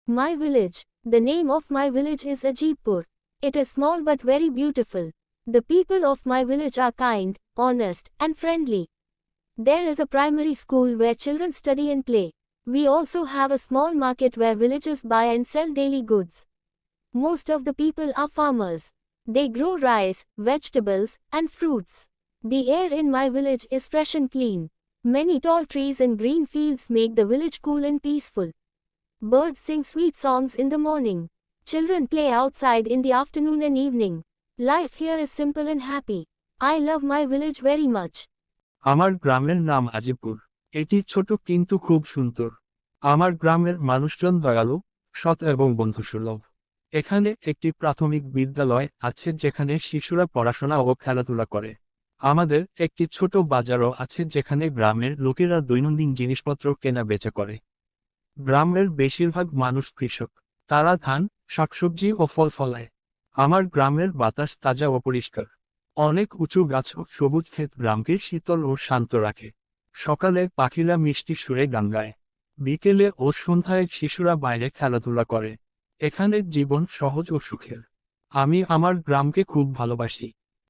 My village. The name of my village is Ajibpur. It is small but very beautiful. The people of my village are kind, honest, and friendly. There is a primary school where children study and play. We also have a small market where villagers buy and sell daily goods. Most of the people are farmers. They grow rice, vegetables, and fruits. The air in my village is fresh and clean. Many tall trees and green fields make the village cool and peaceful. Birds sing sweet songs in the morning. Children play outside in the afternoon and evening. Life here is simple and happy. I love my village very much. আমার গ্রামের নাম আজিপুর। এটি ছোট কিন্তু খুব সুন্দর। আমার গ্রামের মানুষজন দয়ালু, সৎ এবং বন্ধুসুলভ। এখানে একটি প্রাথমিক বিদ্যালয় আছে যেখানে শিশুরা পড়াশোনা ও খেলাধুলা করে। আমাদের একটি ছোট বাজারও আছে যেখানে গ্রামের লোকেরা দৈনন্দিন জিনিসপত্র কেনা বেচা করে। গ্রামের বেশিরভাগ মানুষ কৃষক। তারা ধান, শাকসবজি ও ফল ফলায়। আমার গ্রামের বাতাস তাজা ও পরিষ্কার। অনেক উঁচু গাছ ও সবুজ ক্ষেত গ্রামকে শীতল ও শান্ত রাখে। সকালে পাখিরা মিষ্টি সুরে গান গায়। বিকেলে ও সন্ধ্যায় শিশুরা বাইরে খেলাধুলা করে। এখানে জীবন সহজ ও সুখের। আমি আমার গ্রামকে খুব ভালোবাসি।